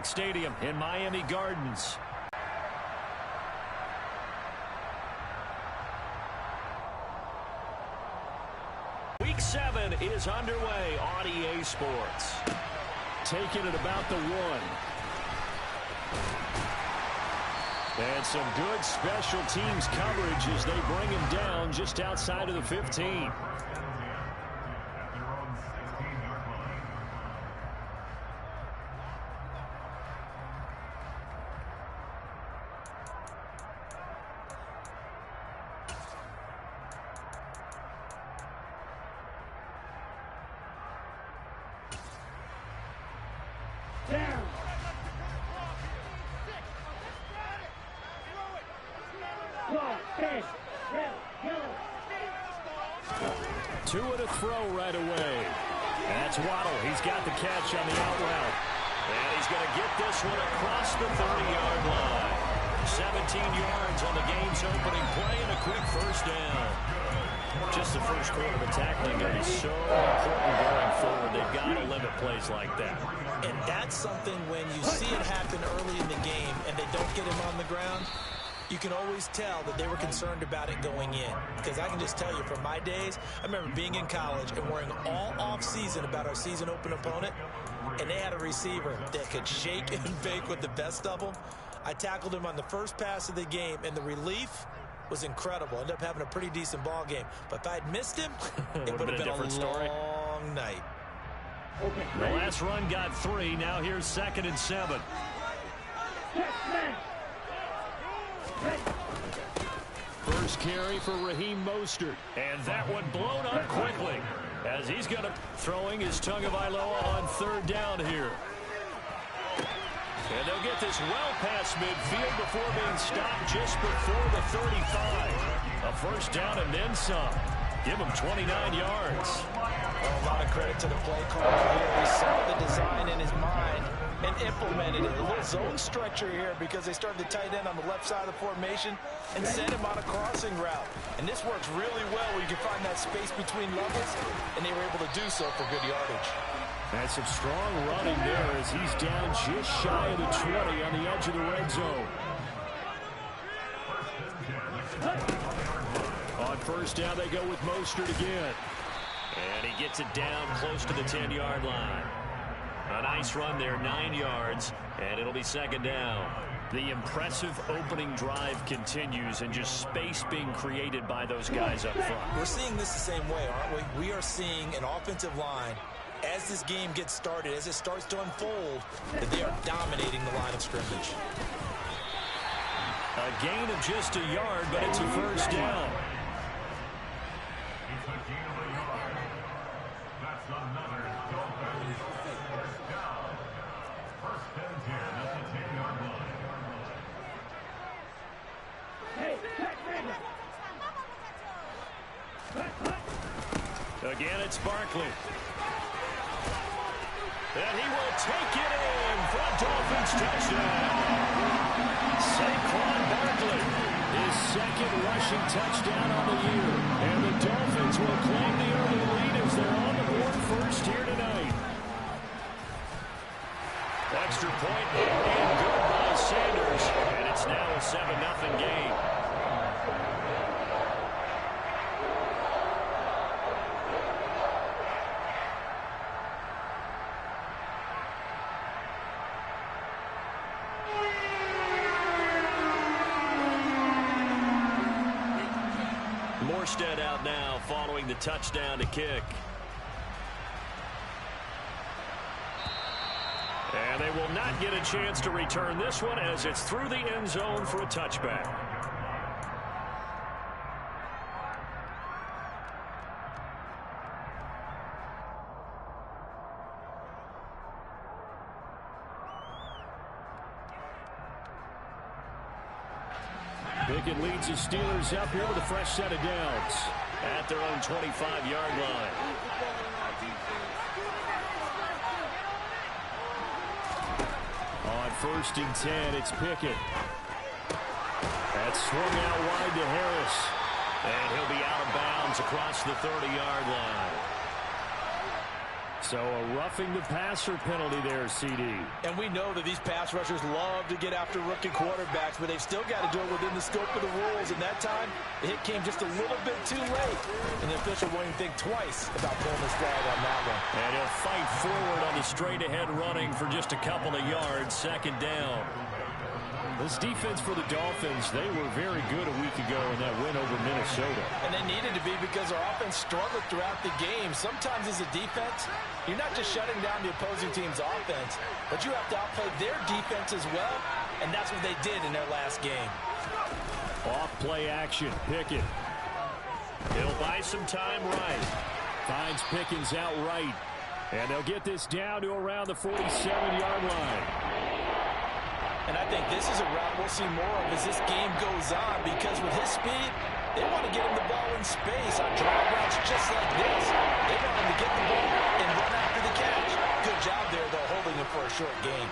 Bank Stadium in Miami Gardens. Week 7 is underway on EA Sports. Taking it about the 1. And some good special teams coverage as they bring him down just outside of the 15. Two and a throw right away. And that's Waddle. He's got the catch on the out route. And he's going to get this one across the 30-yard line. 17 yards on the game's opening play and a quick first down. Just the first quarter of tackling going to be so important going forward. They've got to limit plays like that. And that's something when you see it happen early in the game and they don't get him on the ground, you can always tell that they were concerned about it going in. Because I can just tell you from my days, I remember being in college and worrying all off-season about our season open opponent, and they had a receiver that could shake and bake with the best of them. I tackled him on the first pass of the game, and the relief was incredible. Ended up having a pretty decent ball game. But if I'd missed him, it would have been a long night. The last run got 3. Now here's 2nd and 7. First carry for Raheem Mostert. And that one blown up quickly as he's going to throwing his Tagovailoa on 3rd down here. And they'll get this well past midfield before being stopped just before the 35. A first down and then some. Give him 29 yards. Well, a lot of credit to the play caller here. He saw the design in his mind and implemented it. A little zone structure here because they started the tight end on the left side of the formation and sent him on a crossing route. And this works really well where you can find that space between levels, and they were able to do so for good yardage. That's some strong running there as he's down just shy of the 20 on the edge of the red zone. On first down, they go with Mostert again. And he gets it down close to the 10-yard line. A nice run there, 9 yards, and it'll be 2nd down. The impressive opening drive continues and just space being created by those guys up front. We're seeing this the same way, aren't we? We are seeing an offensive line, as this game gets started, as it starts to unfold, that they are dominating the line of scrimmage. A gain of just a yard, but it's a first down. Again, it's Barkley. And he will take it in for a Dolphins touchdown. Saquon Barkley, his 2nd rushing touchdown on the year. And the Dolphins will claim the early lead as they're on the board first here tonight. Extra point and good by Sanders. And it's now a 7-0 game. Morstead out now following the touchdown to kick. And they will not get a chance to return this one as it's through the end zone for a touchback. Pickett leads his Steelers up here with a fresh set of downs at their own 25-yard line. On 1st and 10, it's Pickett. That's swung out wide to Harris. And he'll be out of bounds across the 30-yard line. So a roughing the passer penalty there, CD. And we know that these pass rushers love to get after rookie quarterbacks, but they've still got to do it within the scope of the rules. And that time, the hit came just a little bit too late. And the official won't even think twice about pulling his flag on that one. And he'll fight forward on the straight-ahead running for just a couple of yards, second down. This defense for the Dolphins, they were very good a week ago in that win over Minnesota. And they needed to be because our offense struggled throughout the game. Sometimes as a defense, you're not just shutting down the opposing team's offense, but you have to outplay their defense as well, and that's what they did in their last game. Off play action, Pickett. He'll buy some time right. Finds Pickens out right. And they'll get this down to around the 47-yard line. And I think this is a route we'll see more of as this game goes on, because with his speed, they want to get him the ball in space on drag routes just like this. They want him to get the ball and run after the catch. Good job there, though, holding him for a short gain.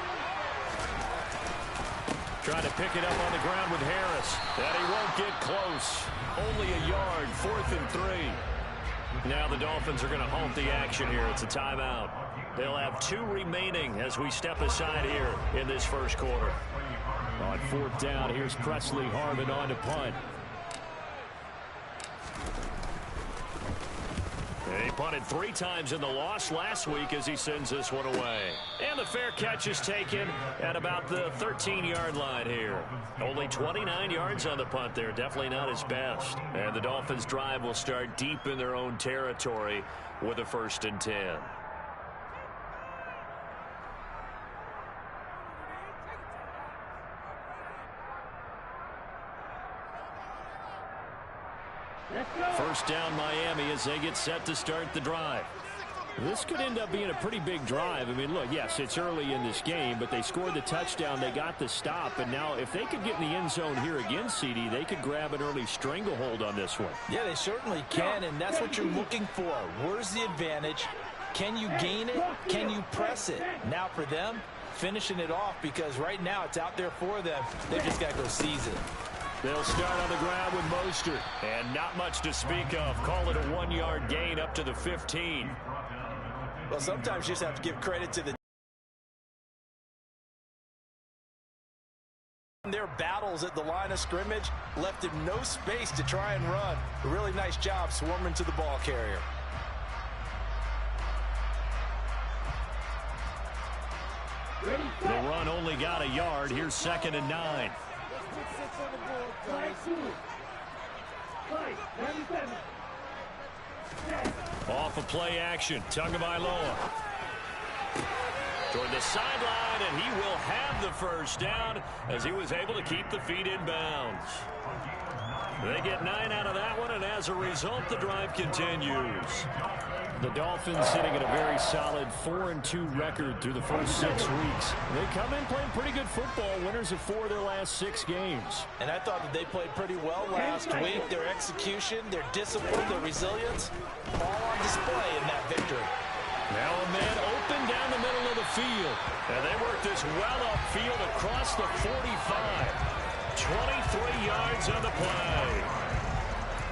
Trying to pick it up on the ground with Harris. And he won't get close. Only a yard, 4th and 3. Now the Dolphins are going to halt the action here. It's a timeout. They'll have 2 remaining as we step aside here in this first quarter. On 4th down, here's Presley Harvin on to punt. He punted 3 times in the loss last week as he sends this one away. And the fair catch is taken at about the 13-yard line here. Only 29 yards on the punt there. Definitely not his best. And the Dolphins' drive will start deep in their own territory with a 1st and 10. First down Miami as they get set to start the drive. This could end up being a pretty big drive. I mean, look, yes, it's early in this game, but they scored the touchdown, they got the stop, and now if they could get in the end zone here again, CD, they could grab an early stranglehold on this one. Yeah, they certainly can, and that's what you're looking for. Where's the advantage? Can you gain it? Can you press it? Now for them, finishing it off, because right now it's out there for them. They've just got to go seize it. They'll start on the ground with Mostert. And not much to speak of. Call it a 1-yard gain up to the 15. Well, sometimes you just have to give credit to their battles at the line of scrimmage. Left him no space to try and run. A really nice job swarming to the ball carrier. The run only got a yard. Here's 2nd and 9. Off of play action, Tagovailoa toward the sideline, and he will have the first down as he was able to keep the feet in bounds. They get 9 out of that one, and as a result, the drive continues. The Dolphins sitting at a very solid 4-2 record through the first 6 weeks. They come in playing pretty good football, winners of 4 of their last 6 games. And I thought that they played pretty well last week. Their execution, their discipline, their resilience, all on display in that victory. Now a man open down the middle of the field. And they work this well upfield across the 45. 23 yards on the play.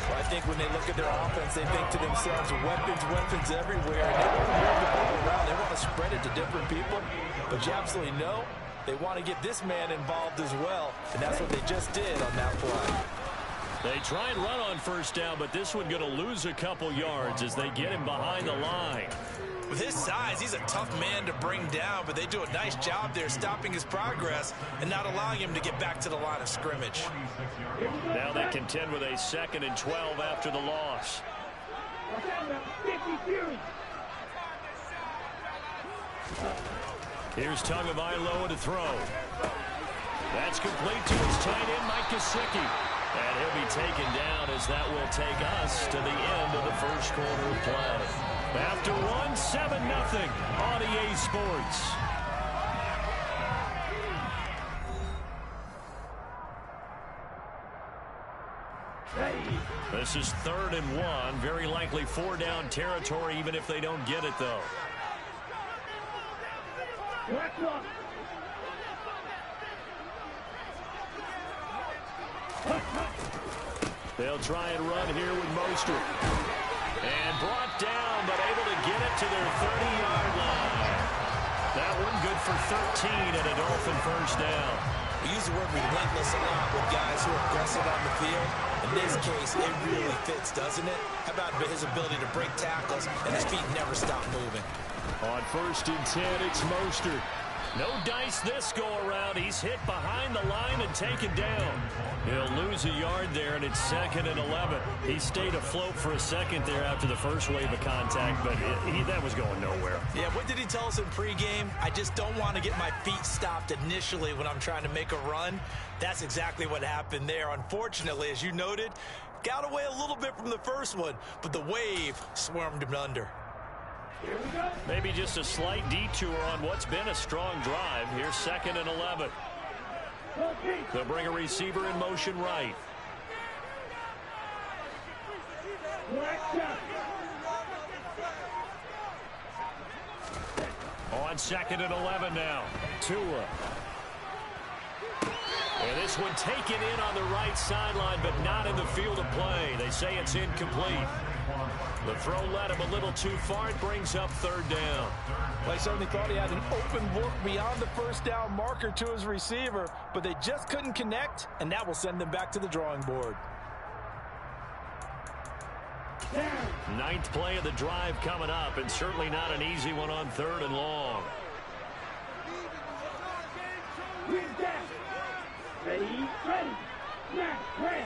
Well, I think when they look at their offense, they think to themselves, weapons everywhere. And they want to move the ball around. They want to spread it to different people. But you absolutely know they want to get this man involved as well. And that's what they just did on that play. They try and run on first down, but this one going to lose a couple yards as they get him behind the line. With his size, he's a tough man to bring down, but they do a nice job there stopping his progress and not allowing him to get back to the line of scrimmage. Now they contend with a 2nd and 12 after the loss. Here's Tagovailoa to throw. That's complete to his tight end, Mike Gesicki. And he'll be taken down as that will take us to the end of the first quarter of play. After 7-0 on EA Sports. This is 3rd and 1. Very likely 4-down territory, even if they don't get it, though. They'll try and run here with Mostert. And brought down, but able to get it get to their 30-yard line. That one good for 13 and a Dolphin first down. We use the word relentless a lot with guys who are aggressive on the field. In this case, it really fits, doesn't it? How about his ability to break tackles and his feet never stop moving? On 1st and 10, it's Mostert. No dice this go-around. He's hit behind the line and taken down. He'll lose a yard there, and it's 2nd and 11. He stayed afloat for a second there after the first wave of contact, but that was going nowhere. Yeah, what did he tell us in pregame? I just don't want to get my feet stopped initially when I'm trying to make a run. That's exactly what happened there. Unfortunately, as you noted, got away a little bit from the first one, but the wave swarmed him under. Maybe just a slight detour on what's been a strong drive. Here's 2nd and 11. They'll bring a receiver in motion right. On 2nd and 11 now. Tua. And this one taken in on the right sideline, but not in the field of play. They say it's incomplete. The throw led him a little too far. It brings up 3rd down. Well, I certainly thought he had an open look beyond the first down marker to his receiver, but they just couldn't connect, and that will send them back to the drawing board. 9th play of the drive coming up, and certainly not an easy one on 3rd and long. Ready, ready.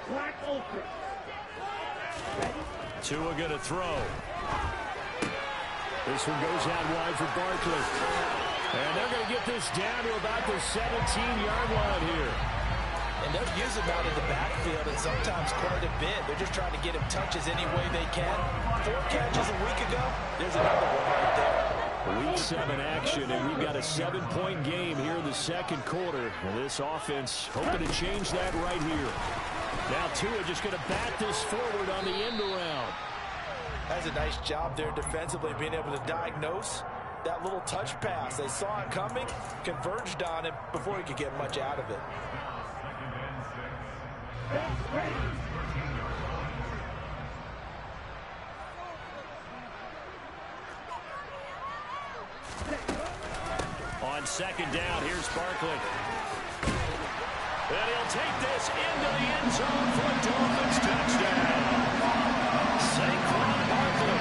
Black Ultra. Tua going to throw. This one goes out wide for Barkley. And they're going to get this down to about the 17-yard line here. And they'll use him out in the backfield, and sometimes quite a bit. They're just trying to get him touches any way they can. 4 catches a week ago. There's another one right there. Week 7 action, and we've got a 7-point game here in the 2nd quarter. And this offense hoping to change that right here. Now Tua just going to bat this forward on the end around. That's a nice job there defensively, being able to diagnose that little touch pass. They saw it coming, converged on him before he could get much out of it. On 2nd down, here's Barkley. And he'll take this into the end zone for a Dolphins touchdown. Saquon Barkley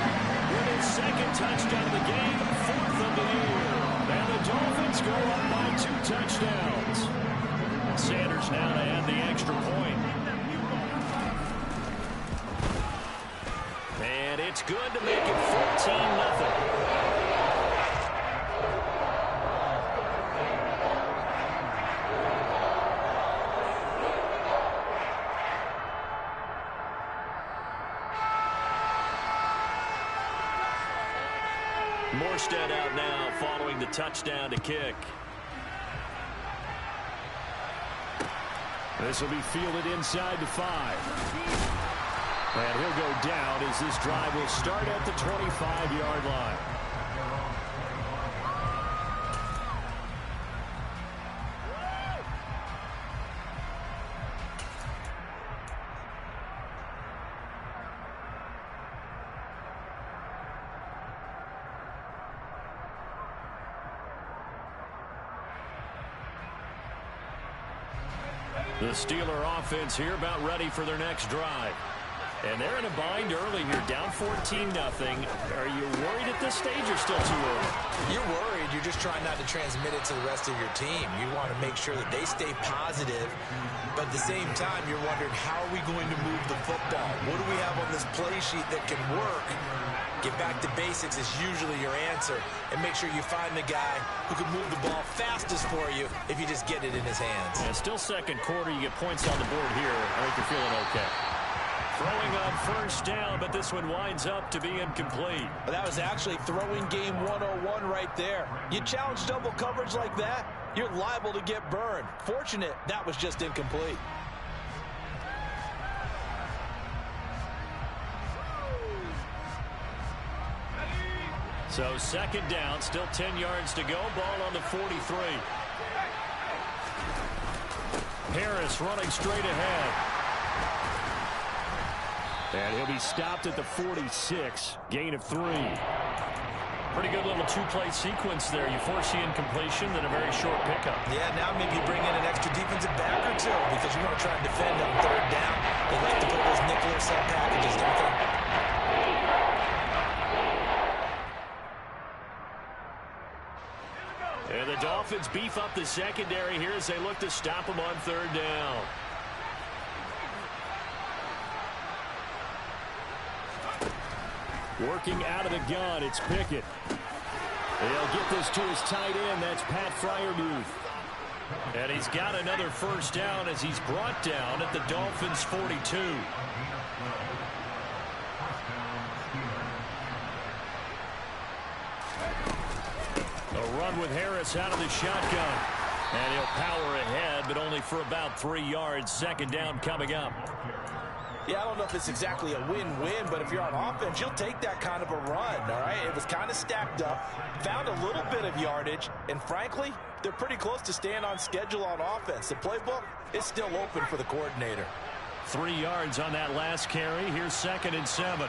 with his 2nd touchdown of the game, 4th of the year. And the Dolphins go up by 2 touchdowns. Sanders now to add the extra point. And it's good to make it 14-0. Morstead out now following the touchdown to kick. This will be fielded inside the 5. And he'll go down as this drive will start at the 25-yard line. The Steeler offense here about ready for their next drive. And they're in a bind early here, down 14-0. Are you worried at this stage or still too early? You're worried. You're just trying not to transmit it to the rest of your team. You want to make sure that they stay positive. But at the same time, you're wondering, how are we going to move the football? What do we have on this play sheet that can work? Get back to basics is usually your answer. And make sure you find the guy who can move the ball fastest for you if you just get it in his hands. Yeah, still 2nd quarter. You get points on the board here. I think you're feeling okay. Throwing on 1st down, but this one winds up to be incomplete. Well, that was actually throwing game 101 right there. You challenge double coverage like that, you're liable to get burned. Fortunate that was just incomplete. So 2nd down, still 10 yards to go. Ball on the 43. Harris running straight ahead. And he'll be stopped at the 46. Gain of 3. Pretty good little two-play sequence there. You force the incompletion, then a very short pickup. Yeah, now maybe you bring in an extra defensive back or two because you want to try and defend on third down. They like to play those nickel or sub packages, don't they? And the Dolphins beef up the secondary here as they look to stop them on third down. Working out of the gun, it's Pickett. They'll get this to his tight end. That's Pat Freiermuth. And he's got another first down as he's brought down at the Dolphins' 42. A run with Harris out of the shotgun. And he'll power ahead, but only for about 3 yards. Second down coming up. Yeah, I don't know if it's exactly a win-win, but if you're on offense, you'll take that kind of a run, all right? It was kind of stacked up, found a little bit of yardage, and frankly, they're pretty close to staying on schedule on offense. The playbook is still open for the coordinator. 3 yards on that last carry. Here's 2nd and 7.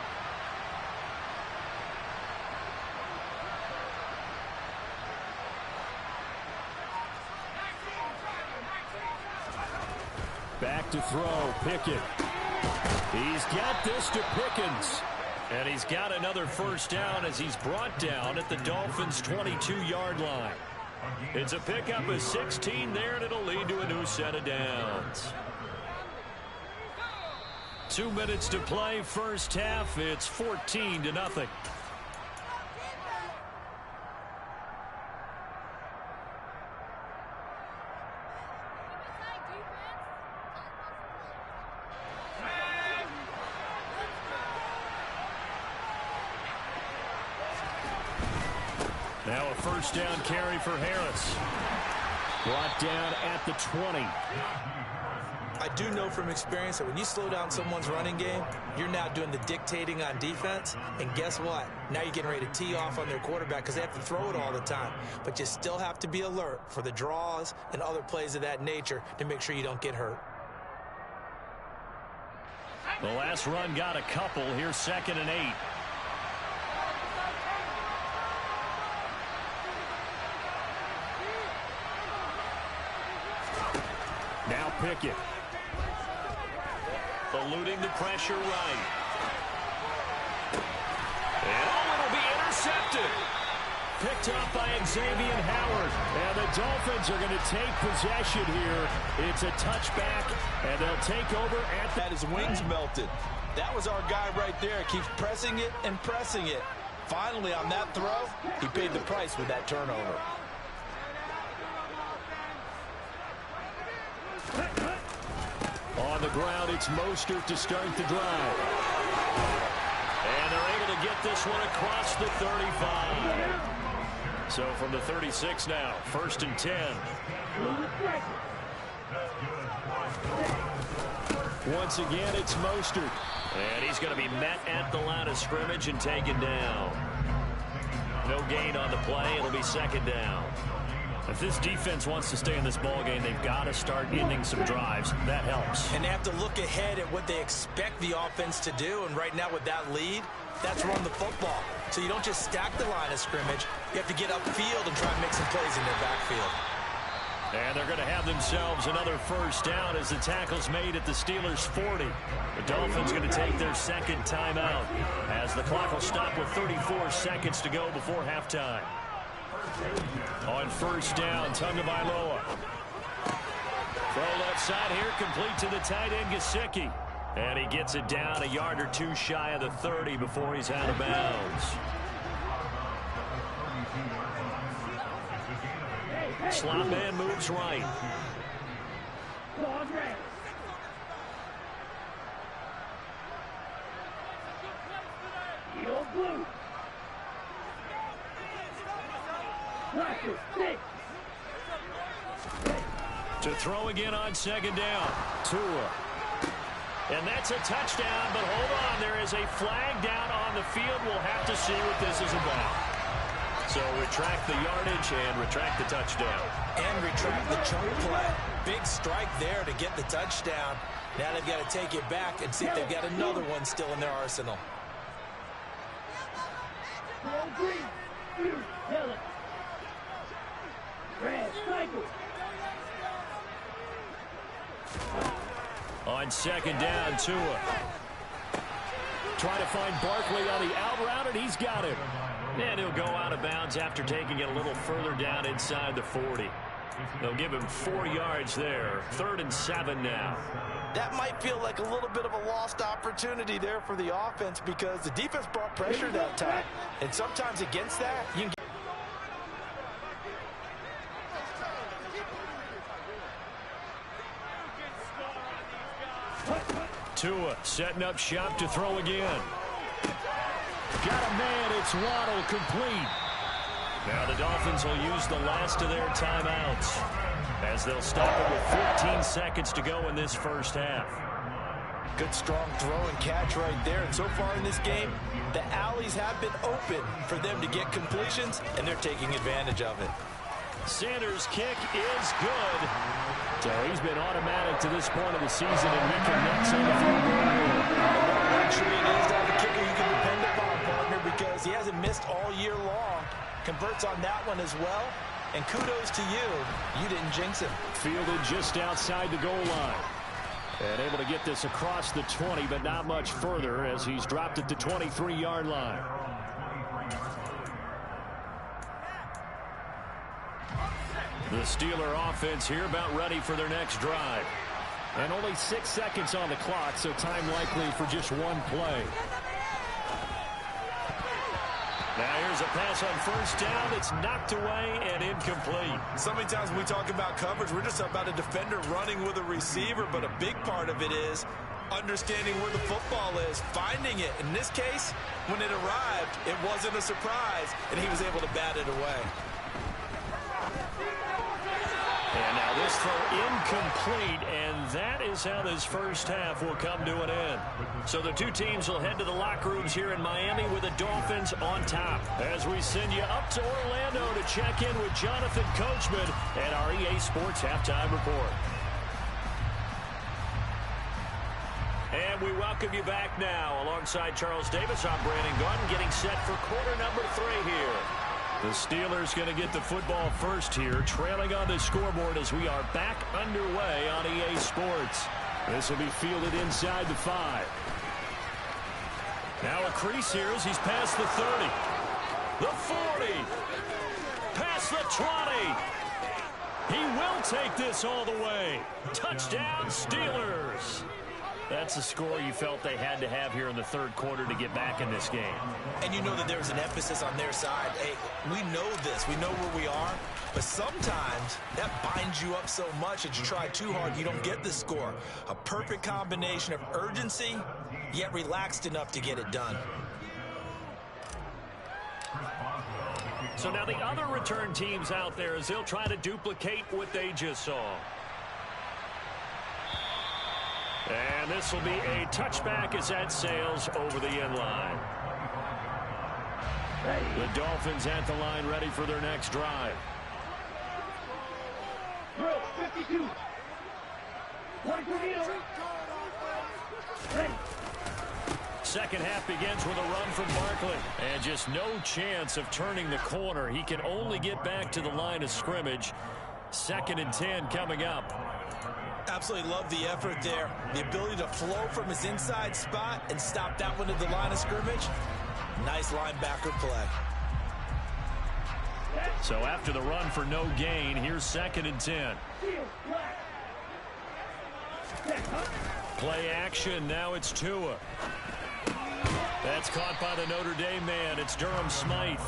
Back to throw, Pickett. He's got this to Pickens. And he's got another first down as he's brought down at the Dolphins' 22-yard line. It's a pickup of 16 there, and it'll lead to a new set of downs. 2 minutes to play, first half. It's 14-0. Now a first down carry for Harris. Brought down at the 20. I do know from experience that when you slow down someone's running game, you're now doing the dictating on defense. And guess what? Now you're getting ready to tee off on their quarterback because they have to throw it all the time. But you still have to be alert for the draws and other plays of that nature to make sure you don't get hurt. The last run got a couple. Here's 2nd and 8. Now Pickett. Eluding the pressure right. And it'll be intercepted. Picked up by Xavier Howard. And the Dolphins are going to take possession here. It's a touchback, and they'll take over at the... Had his wings melted. That was our guy right there. Keeps pressing it and pressing it. Finally, on that throw, he paid the price with that turnover. On the ground, it's Mostert to start the drive. And they're able to get this one across the 35. So from the 36 now, 1st and 10. Once again, it's Mostert. And he's going to be met at the line of scrimmage and taken down. No gain on the play. It'll be 2nd down. If this defense wants to stay in this ballgame, they've got to start ending some drives. That helps. And they have to look ahead at what they expect the offense to do. And right now with that lead, that's run the football. So you don't just stack the line of scrimmage. You have to get upfield and try and make some plays in their backfield. And they're going to have themselves another first down as the tackle's made at the Steelers' 40. The Dolphins going to take their 2nd timeout as the clock will stop with 34 seconds to go before halftime. On first down, Tagovailoa. Throw left side here, complete to the tight end, Gesicki. And he gets it down a yard or two shy of the 30 before he's out of bounds. Slot man moves right. Blue. To throw again on 2nd down. Tua. And that's a touchdown, but hold on. There is a flag down on the field. We'll have to see what this is about. So retract the yardage and retract the touchdown. And retract the chunk play. Big strike there to get the touchdown. Now they've got to take it back and see if they've got another one still in their arsenal. On second down, Tua. Trying to find Barkley on the out route, and he's got him. And he'll go out of bounds after taking it a little further down inside the 40. They'll give him 4 yards there. 3rd and 7 now. That might feel like a little bit of a lost opportunity there for the offense because the defense brought pressure that time. And sometimes against that, you can get Tua setting up shop to throw again. Got a man, it's Waddle, complete. Now the Dolphins will use the last of their timeouts as they'll stop it with 14 seconds to go in this first half. good strong throw and catch right there. And so far in this game, the alleys have been open for them to get completions, and they're taking advantage of it. Sanders' kick is good. So he's been automatic to this point of the season, and he connects on the field goal. Luxury it is to have a kicker you can depend upon, partner, because he hasn't missed all year long. Converts on that one as well. And kudos to you. You didn't jinx him. Fielded just outside the goal line. And able to get this across the 20, but not much further as he's dropped at the 23-yard line. The Steeler offense here about ready for their next drive. And only 6 seconds on the clock, so time likely for just one play. Now here's a pass on first down. It's knocked away and incomplete. So many times when we talk about coverage, we're just about a defender running with a receiver, but a big part of it is understanding where the football is, finding it. In this case, when it arrived, it wasn't a surprise, and he was able to bat it away. And now this throw incomplete, and that is how this first half will come to an end. So the two teams will head to the locker rooms here in Miami with the Dolphins on top. As we send you up to Orlando to check in with Jonathan Coachman and our EA Sports Halftime Report. And we welcome you back now. Alongside Charles Davis, I'm Brandon Gordon, getting set for quarter number 3 here. The Steelers going to get the football first here, trailing on the scoreboard as we are back underway on EA Sports. This will be fielded inside the 5. Now a crease here as he's past the 30. The 40. Past the 20. He will take this all the way. Touchdown, Steelers. That's the score you felt they had to have here in the third quarter to get back in this game. And you know that there's an emphasis on their side. Hey, we know this. We know where we are. But sometimes that binds you up so much that you try too hard, you don't get the score. A perfect combination of urgency, yet relaxed enough to get it done. So now the other return teams out there as they'll try to duplicate what they just saw. And this will be a touchback as that sails over the end line. The Dolphins at the line ready for their next drive. 52. Second half begins with a run from Barkley. And just no chance of turning the corner. He can only get back to the line of scrimmage. 2nd and 10 coming up. Absolutely love the effort there. The ability to flow from his inside spot and stop that one at the line of scrimmage. Nice linebacker play. So after the run for no gain, here's 2nd and 10. Play action. Now it's Tua. That's caught by the Notre Dame man. It's Durham Smythe.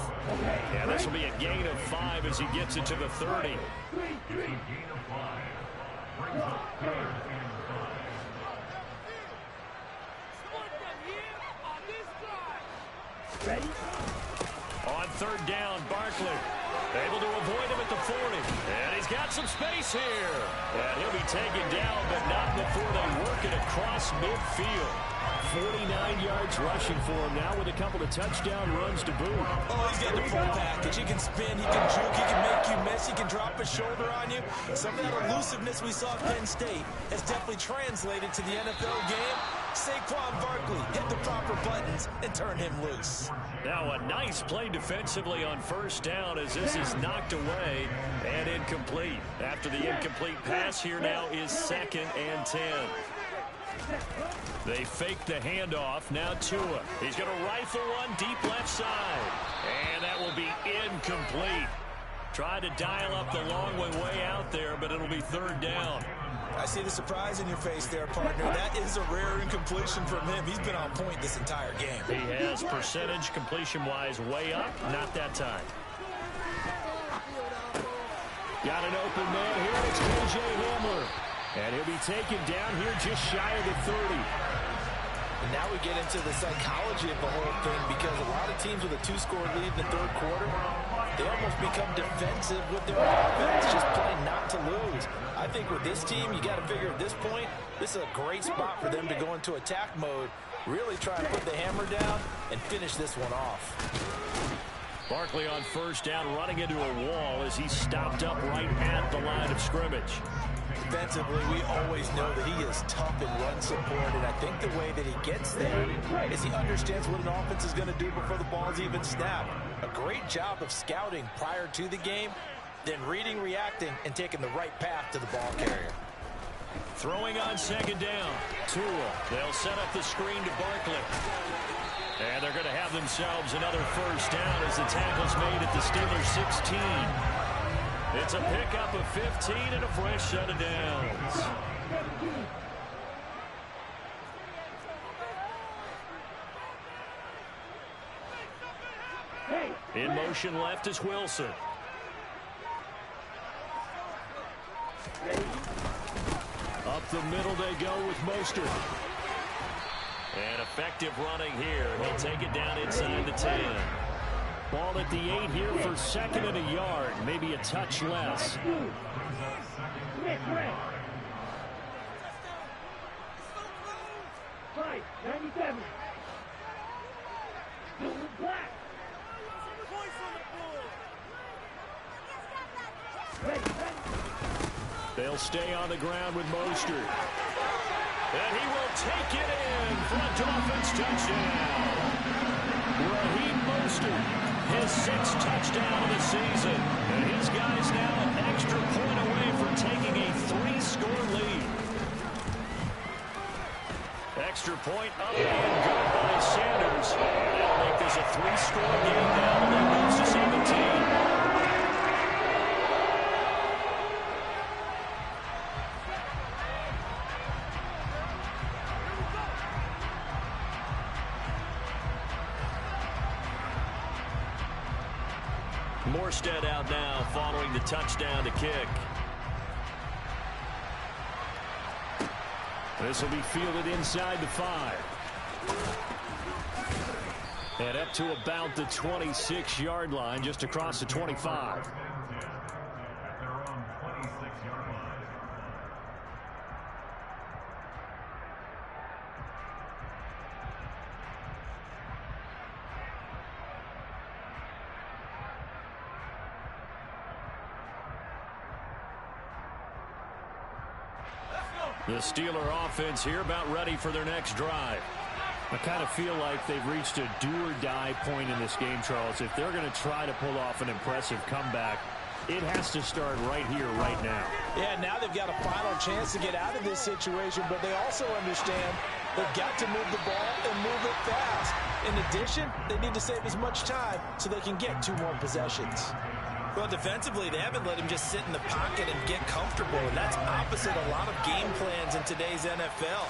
Yeah, this will be a gain of 5 as he gets it to the 30. Ready? On 3rd down, Barkley able to avoid him at the 40. And he's got some space here. And he'll be taken down, but not before they work it across midfield. 49 yards rushing for him now with a couple of touchdown runs to boot. Oh, he's got the full package. He can spin, he can juke, he can make you miss, he can drop a shoulder on you. Some of that elusiveness we saw at Penn State has definitely translated to the NFL game. Saquon Barkley hit the proper buttons and turned him loose. Now a nice play defensively on first down as this is knocked away and incomplete. After the incomplete pass, here now is 2nd and 10. They fake the handoff. Now Tua. He's going to rifle one deep left side. And that will be incomplete. Tried to dial up the long way out there, but it'll be 3rd down. I see the surprise in your face there, partner. That is a rare incompletion from him. He's been on point this entire game. He has percentage completion-wise way up. Not that time. Got an open man here. It's KJ Hamler. And he'll be taken down here just shy of the 30. And now we get into the psychology of the whole thing, because a lot of teams with a 2-score lead in the 3rd quarter, they almost become defensive with their offense, just playing not to lose. I think with this team, you got to figure at this point, this is a great spot for them to go into attack mode, really try to put the hammer down and finish this one off. Barkley on first down, running into a wall as he stopped up right at the line of scrimmage. Defensively, we always know that he is tough in run support, and I think the way that he gets there is he understands what an offense is going to do before the ball's even snapped. A great job of scouting prior to the game, then reading, reacting, and taking the right path to the ball carrier. Throwing on 2nd down. Tua. They'll set up the screen to Barkley. And they're going to have themselves another first down as the tackle's made at the Steelers' 16. It's a pickup of 15 and a fresh set of downs. In motion left is Wilson. Up the middle they go with Mostert. And effective running here. He'll take it down inside the 10. Ball at the 8 here for 2nd and a yard. Maybe a touch less. Five, 97. Black. They'll stay on the ground with Mostert. And he will take it in for a Dolphins touchdown. Raheem Mostert, his 6th touchdown of the season. And his guys now an extra point away from taking a 3-score lead. Extra point up and good by Sanders. And that'll make this a 3-score game now. That moves to 17. Morstead out now following the touchdown to kick. This will be fielded inside the 5. And up to about the 26-yard line, just across the 25. The Steeler offense here about ready for their next drive. I kind of feel like they've reached a do-or-die point in this game, Charles. If they're going to try to pull off an impressive comeback, it has to start right here, right now. Yeah, now they've got a final chance to get out of this situation, but they also understand they've got to move the ball and move it fast. In addition, they need to save as much time so they can get 2 more possessions. Well, defensively, they haven't let him just sit in the pocket and get comfortable, and that's opposite a lot of game plans in today's NFL.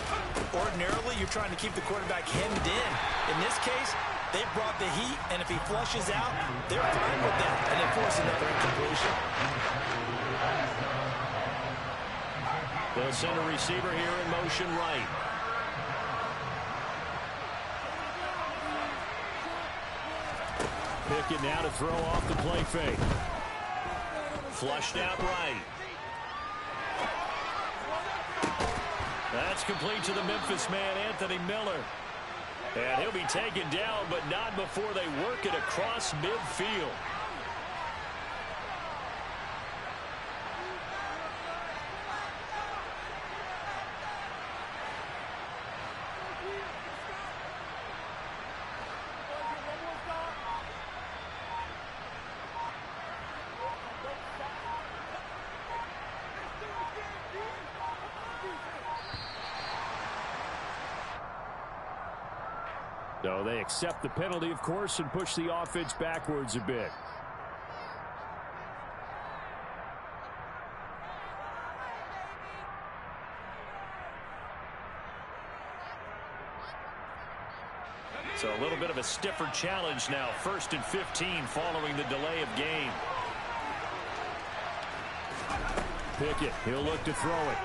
Ordinarily, you're trying to keep the quarterback hemmed in. In this case, they brought the heat, and if he flushes out, they're fine with that, and they force another incompletion. They'll send a receiver here in motion right. Pickett now to throw off the play fake. Flushed out right. That's complete to the Memphis man, Anthony Miller. And he'll be taken down, but not before they work it across midfield. So they accept the penalty, of course, and push the offense backwards a bit. So a little bit of a stiffer challenge now. 1st and 15 following the delay of game. Pickett, he'll look to throw it.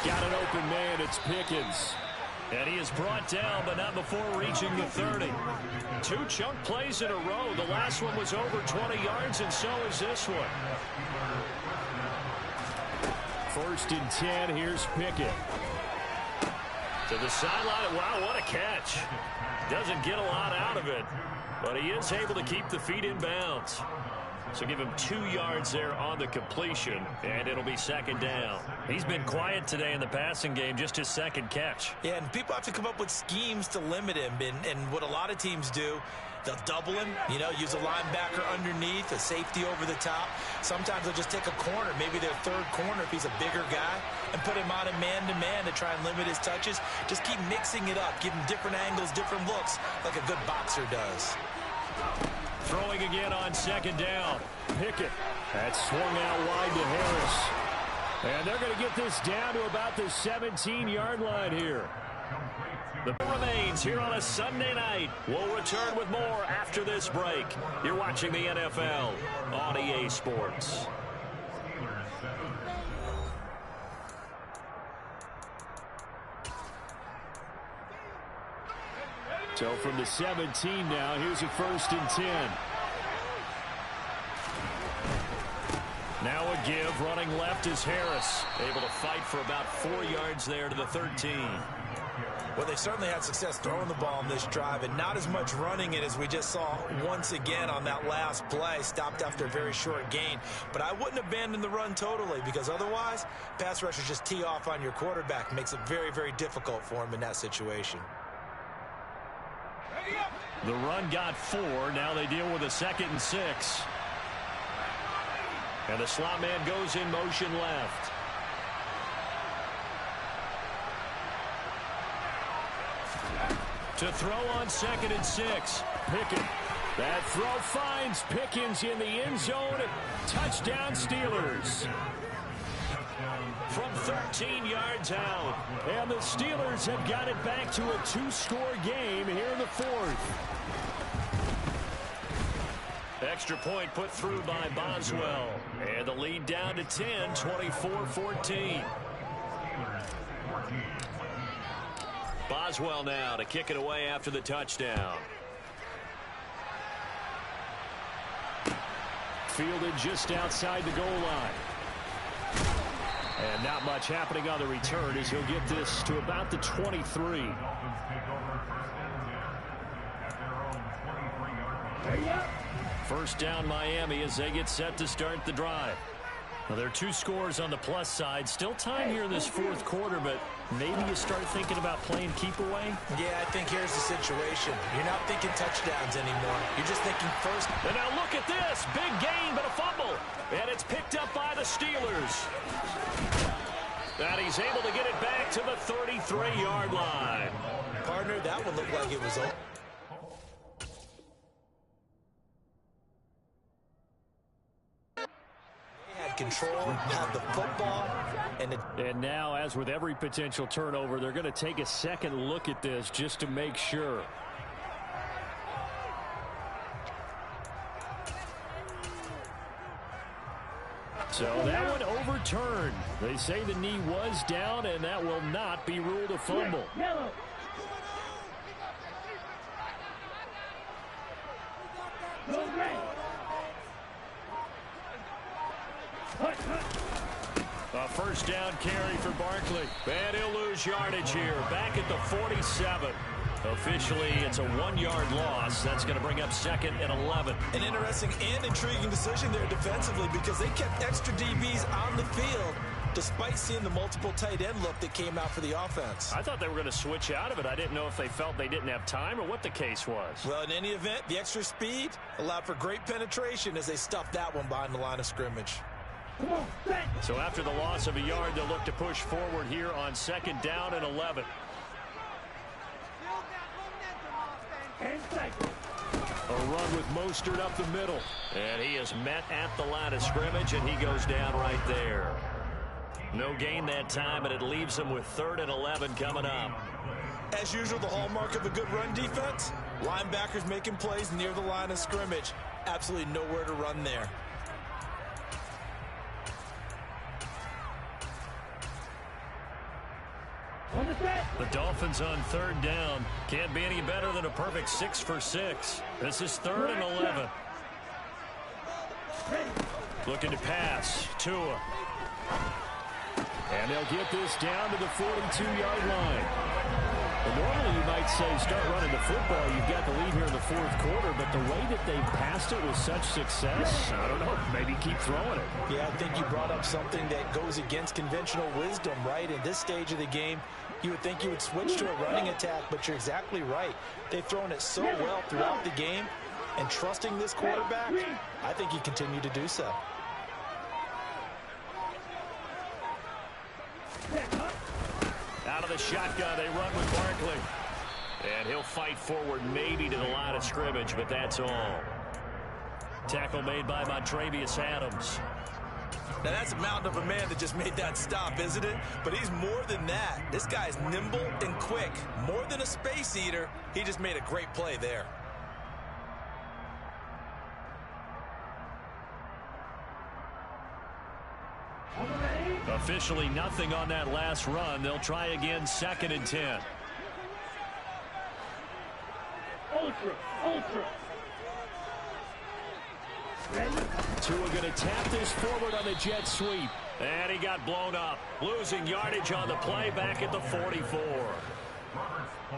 Got an open man, it's Pickens. And he is brought down, but not before reaching the 30. 2 chunk plays in a row. The last one was over 20 yards, and so is this one. 1st and 10, here's Pickett. To the sideline. Wow, what a catch. Doesn't get a lot out of it, but he is able to keep the feet in bounds. So give him 2 yards there on the completion, and it'll be 2nd down. He's been quiet today in the passing game, just his 2nd catch. Yeah, and people have to come up with schemes to limit him, and what a lot of teams do, they'll double him, you know, use a linebacker underneath, a safety over the top. Sometimes they'll just take a corner, maybe their 3rd corner if he's a bigger guy, and put him on a man-to-man to try and limit his touches. Just keep mixing it up, give him different angles, different looks, like a good boxer does. Throwing again on 2nd down. Pickett. That's swung out wide to Harris. And they're going to get this down to about the 17-yard line here. The remains here on a Sunday night. We'll return with more after this break. You're watching the NFL on EA Sports. So from the 17 now, here's a 1st and 10. Now a give, running left is Harris. Able to fight for about 4 yards there to the 13. Well, they certainly had success throwing the ball in this drive, and not as much running it as we just saw once again on that last play. Stopped after a very short gain. But I wouldn't abandon the run totally, because otherwise, pass rushers just tee off on your quarterback. Makes it very, very difficult for him in that situation. The run got 4. Now they deal with a 2nd and 6. And the slot man goes in motion left. To throw on 2nd and 6. Pickett. That throw finds Pickens in the end zone. Touchdown Steelers. From 13 yards out. And the Steelers have got it back to a 2-score game here in the 4th. Extra point put through by Boswell. And the lead down to 10, 24-14. Boswell now to kick it away after the touchdown. Fielded just outside the goal line. And not much happening on the return as he'll get this to about the 23. First down Miami as they get set to start the drive. Now, there are 2 scores on the plus side. Still time here in this 4th quarter, but maybe you start thinking about playing keep away? Yeah, I think here's the situation. You're not thinking touchdowns anymore. You're just thinking first. And now look at this. Big gain, but a fumble. And it's picked up by the Steelers. And he's able to get it back to the 33-yard line. Partner, that one looked like it was over. Control, have the football, and now, as with every potential turnover, they're going to take a 2nd look at this just to make sure. So that one overturned. They say the knee was down, and that will not be ruled a fumble. Yellow. No red. A first down carry for Barkley. And he'll lose yardage here. Back at the 47. Officially, it's a 1-yard loss. That's going to bring up 2nd and 11. An interesting and intriguing decision there defensively because they kept extra DBs on the field despite seeing the multiple tight end look that came out for the offense. I thought they were going to switch out of it. I didn't know if they felt they didn't have time or what the case was. Well, in any event, the extra speed allowed for great penetration as they stuffed that one behind the line of scrimmage. So after the loss of a yard, they'll look to push forward here on 2nd down and 11. 10 seconds. A run with Mostert up the middle. And he is met at the line of scrimmage, and he goes down right there. No gain that time, and it leaves him with 3rd and 11 coming up. As usual, the hallmark of a good run defense, linebackers making plays near the line of scrimmage. Absolutely nowhere to run there. The Dolphins on 3rd down. Can't be any better than a perfect 6 for 6. This is 3rd and 11. Looking to pass. Tua. And they'll get this down to the 42-yard line. Well, normally you might say start running the football. You've got the lead here in the 4th quarter, but the way that they've passed it with such success, I don't know, maybe keep throwing it. Yeah, I think you brought up something that goes against conventional wisdom, right? In this stage of the game, you would think you would switch to a running attack, but you're exactly right. They've thrown it so well throughout the game, and trusting this quarterback, I think you continue to do so. Out of the shotgun, they run with Barkley. And he'll fight forward maybe to the line of scrimmage, but that's all. Tackle made by Montravius Adams. Now that's a mountain of a man that just made that stop, isn't it? But he's more than that. This guy's nimble and quick. More than a space eater, he just made a great play there. Officially nothing on that last run. They'll try again 2nd and 10. Ultra. Tua going to tap this forward on the jet sweep. And he got blown up. Losing yardage on the play back at the 44.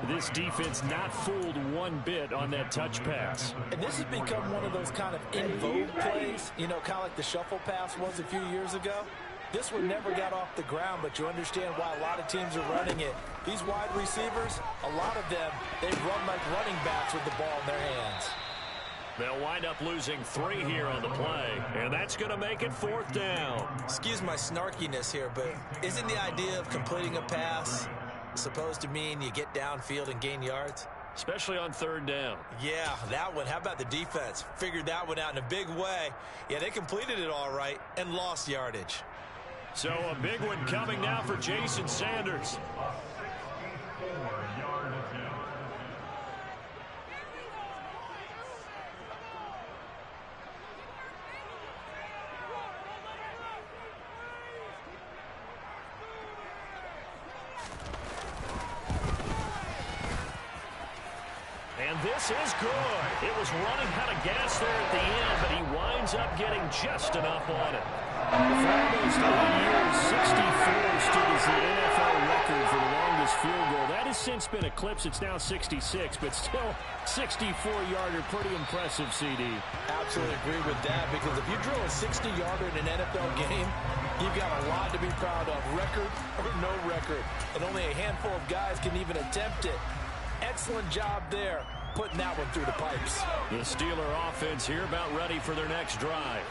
This defense not fooled one bit on that touch pass. And this has become one of those kind of in vogue plays, you know, kind of like the shuffle pass was a few years ago. This one never got off the ground, but you understand why a lot of teams are running it. These wide receivers, a lot of them, they run like running backs with the ball in their hands. They'll wind up losing 3 here on the play, and that's going to make it 4th down. Excuse my snarkiness here, but isn't the idea of completing a pass supposed to mean you get downfield and gain yards? Especially on 3rd down. Yeah, that one. How about the defense? Figured that one out in a big way. Yeah, they completed it all right and lost yardage. So a big one coming now for Jason Sanders. And this is good. It was running out of gas there at the end, but he winds up getting just enough on it. For almost 8 years, 64 stood as the NFL record for the longest field goal. That has since been eclipsed. It's now 66, but still 64-yarder. Pretty impressive, CD. Absolutely agree with that, because if you drill a 60-yarder in an NFL game, you've got a lot to be proud of, record or no record. And only a handful of guys can even attempt it. Excellent job there, putting that one through the pipes. The Steeler offense here about ready for their next drive.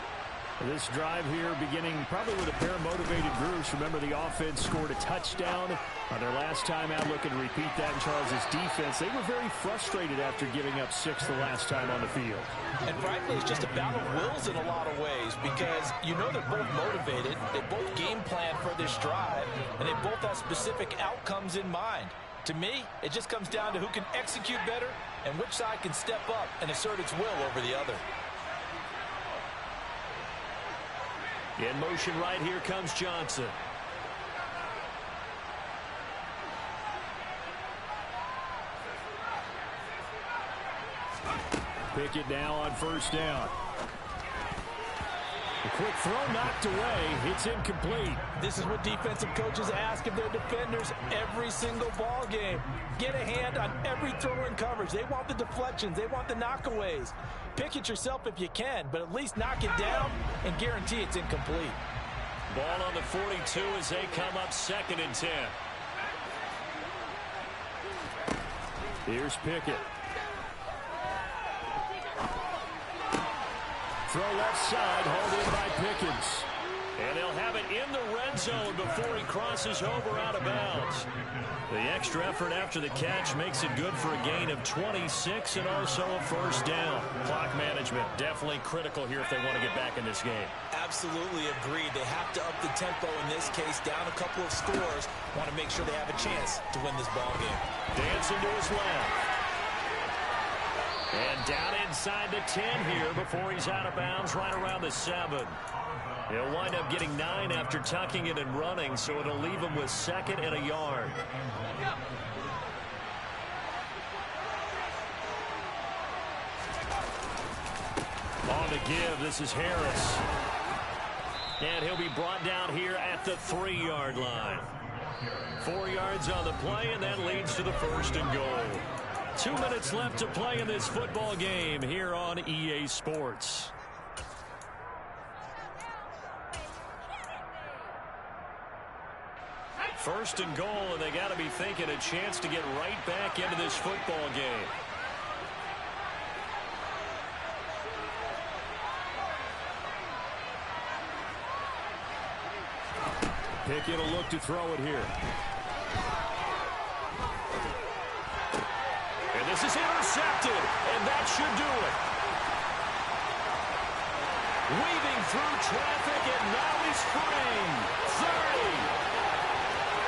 This drive here beginning probably with a pair of motivated groups. Remember, the offense scored a touchdown on their last time out. Looking to repeat that in Charles' defense. They were very frustrated after giving up 6 the last time on the field. And frankly, it's just a battle of wills in a lot of ways, because you know they're both motivated. They both game plan for this drive, and they both have specific outcomes in mind. To me, it just comes down to who can execute better and which side can step up and assert its will over the other. In motion right here comes Johnson. Pickett now on 1st down. A quick throw knocked away. It's incomplete. This is what defensive coaches ask of their defenders every single ball game. Get a hand on every throw in coverage. They want the deflections. They want the knockaways. Pick it yourself if you can, but at least knock it down and guarantee it's incomplete. Ball on the 42 as they come up 2nd and 10. Here's Pickett. Throw left side, hauled in by Pickens. And they'll have it in the red zone before he crosses over out of bounds. The extra effort after the catch makes it good for a gain of 26 and also a first down. Clock management definitely critical here if they want to get back in this game. Absolutely agreed. They have to up the tempo in this case, down a couple of scores. Want to make sure they have a chance to win this ball game. Dancing to his left. And down inside the 10 here before he's out of bounds right around the 7. He'll wind up getting 9 after tucking it and running, so it'll leave him with 2nd and a yard. On the give, this is Harris. And he'll be brought down here at the 3-yard line. 4 yards on the play, and that leads to the 1st and goal. 2 minutes left to play in this football game here on EA Sports. First and goal, and they got to be thinking a chance to get right back into this football game. Pickett will look to throw it here. And this is intercepted, and that should do it. Weaving through traffic, and now he's free. 30,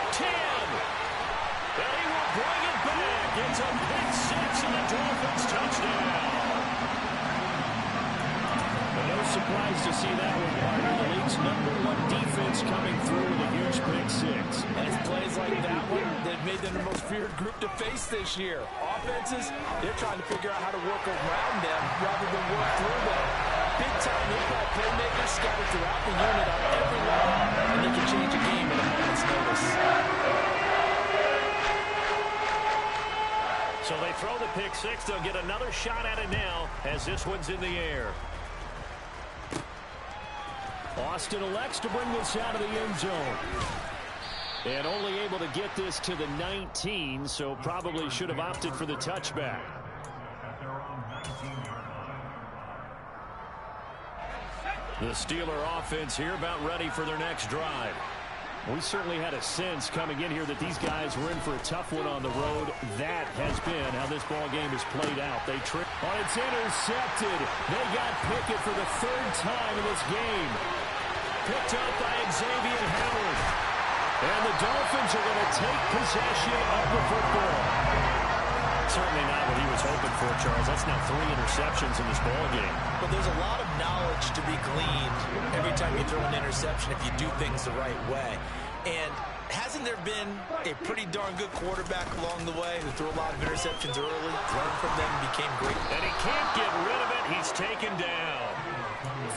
10, and he will bring it back. It's a pick 6 and a Dolphins touchdown. But no surprise to see that one, partner. The league's #1 defense coming through with a huge pick 6. And it's plays like that one that made them the most feared group to face this year. Offenses, they're trying to figure out how to work around them rather than work through them. Big-time impact playmakers scattered throughout the unit on every level, and they can change a game at a moment's notice. So they throw the pick 6. They'll get another shot at it now as this one's in the air. Austin elects to bring this out of the end zone. And only able to get this to the 19, so probably should have opted for the touchback. The Steeler offense here about ready for their next drive. We certainly had a sense coming in here that these guys were in for a tough one on the road. That has been how this ball game has played out. They tripped. Oh, it's intercepted. They got Pickett for the 3rd time in this game. Picked up by Xavier Howard. And the Dolphins are going to take possession of the football. Certainly not what he was hoping for, Charles. That's now 3 interceptions in this ball game. But there's a lot of knowledge to be gleaned every time you throw an interception if you do things the right way. And hasn't there been a pretty darn good quarterback along the way who threw a lot of interceptions early, learned from them, and became great? And he can't get rid of it. He's taken down.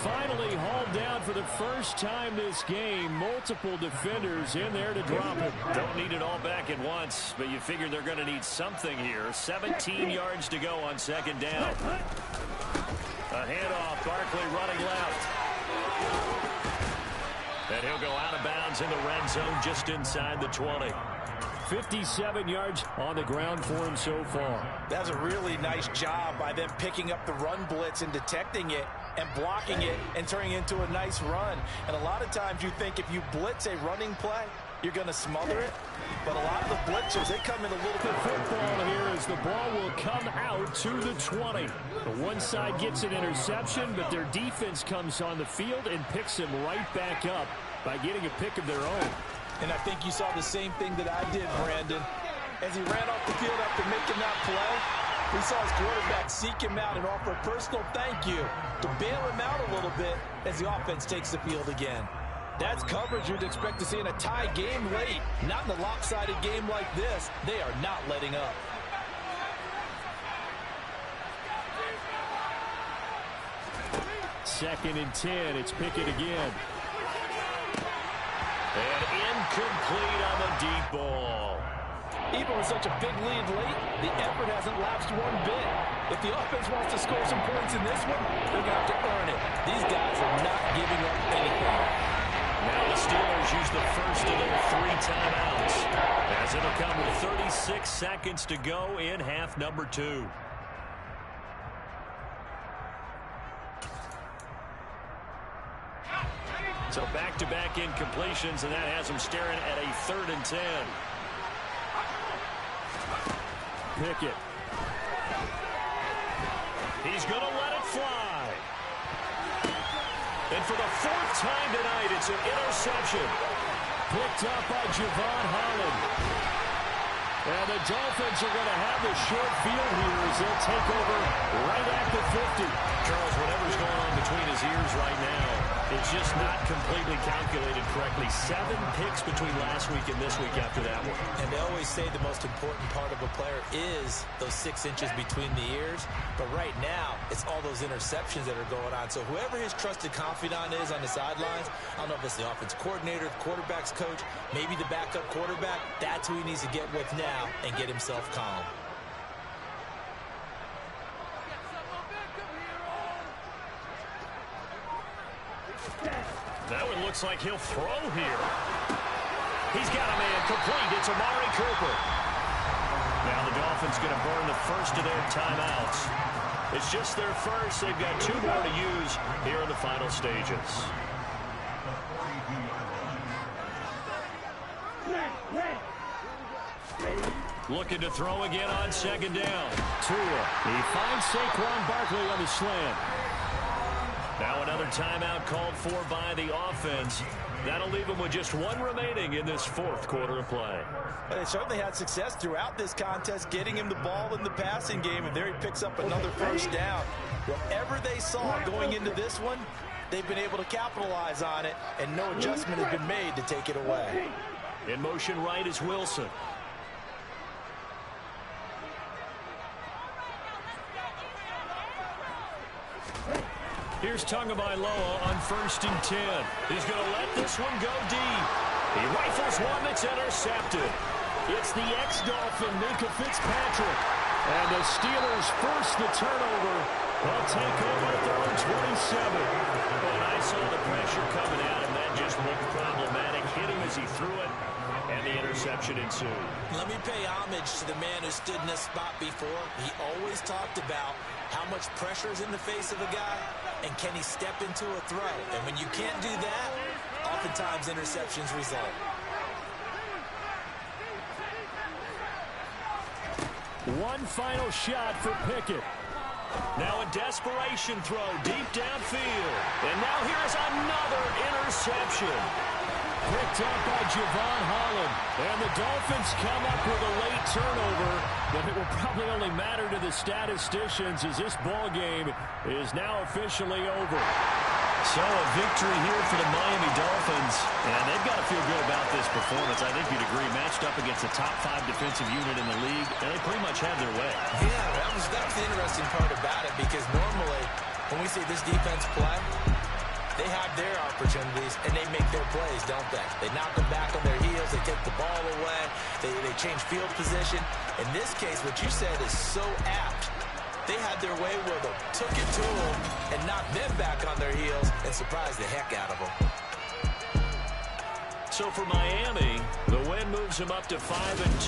Finally hauled down for the first time this game. Multiple defenders in there to drop it. Don't need it all back at once, but you figure they're going to need something here. 17 yards to go on 2nd down. A handoff, Barkley running left. And he'll go out of bounds in the red zone just inside the 20. 57 yards on the ground for him so far. That's a really nice job by them picking up the run blitz and detecting it and blocking it and turning it into a nice run. And a lot of times you think if you blitz a running play, you're going to smother it. But a lot of the blitzers, they come in a little bit. Football here as the ball will come out to the 20. The one side gets an interception, but their defense comes on the field and picks him right back up by getting a pick of their own. And I think you saw the same thing that I did, Brandon. As he ran off the field after making that play, we saw his quarterback seek him out and offer a personal thank you to bail him out a little bit as the offense takes the field again. That's coverage you'd expect to see in a tie game late. Not in a lopsided game like this. They are not letting up. 2nd and 10. It's Pickett again. And incomplete on the deep ball. Even with such a big lead late, the effort hasn't lapsed one bit. If the offense wants to score some points in this one, they're going to have to earn it. These guys are not giving up anything. Now the Steelers use the first of their 3 timeouts, as it'll come with 36 seconds to go in half number 2. So back-to-back incompletions, and that has them staring at a 3rd and 10. Pickett. He's going to let it fly. And for the 4th time tonight, it's an interception. Picked up by Javon Holland. And the Dolphins are going to have the short field here as they'll take over right at the 50. Charles, whatever's going on between his ears right now, it's just not completely calculated correctly. 7 picks between last week and this week after that one. And they always say the most important part of a player is those 6 inches between the ears. But right now, it's all those interceptions that are going on. So whoever his trusted confidant is on the sidelines, I don't know if it's the offense coordinator, the quarterback's coach, maybe the backup quarterback, that's who he needs to get with now and get himself calm. Now it looks like he'll throw here. He's got a man complete. It's Amari Cooper. Now the Dolphins going to burn the first of their timeouts. It's just their first. They've got 2 more to use here in the final stages. Looking to throw again on 2nd down. Tua. He finds Saquon Barkley on the slant. Now another timeout called for by the offense. That'll leave them with just 1 remaining in this 4th quarter of play. Well, they certainly had success throughout this contest, getting him the ball in the passing game, and there he picks up another 1st down. Whatever they saw going into this one, they've been able to capitalize on it, and no adjustment has been made to take it away. In motion right is Wilson. Here's Tagovailoa on 1st and 10. He's going to let this one go deep. He rifles one that's intercepted. It's the ex-Dolphin, Minkah Fitzpatrick. And the Steelers force the turnover. They'll take over 3rd and 27. And I saw the pressure coming at him. That just looked problematic. Hit him as he threw it, and the interception ensued. Let me pay homage to the man who stood in this spot before. He always talked about how much pressure is in the face of a guy, and can he step into a throw? And when you can't do that, oftentimes interceptions result. One final shot for Pickett. Now a desperation throw deep downfield. And now here's another interception. Picked up by Javon Holland. And the Dolphins come up with a late turnover, but it will probably only matter to the statisticians as this ball game is now officially over. So a victory here for the Miami Dolphins, and they've got to feel good about this performance. I think you'd agree, matched up against a top 5 defensive unit in the league, and they pretty much have their way. Yeah, that's the interesting part about it, because normally when we see this defense play, they have their opportunities, and they make their plays, don't they? They knock them back on their heels. They take the ball away. They change field position. In this case, what you said is so apt. They had their way where they took it to them and knocked them back on their heels and surprised the heck out of them. So for Miami, the win moves them up to 5-2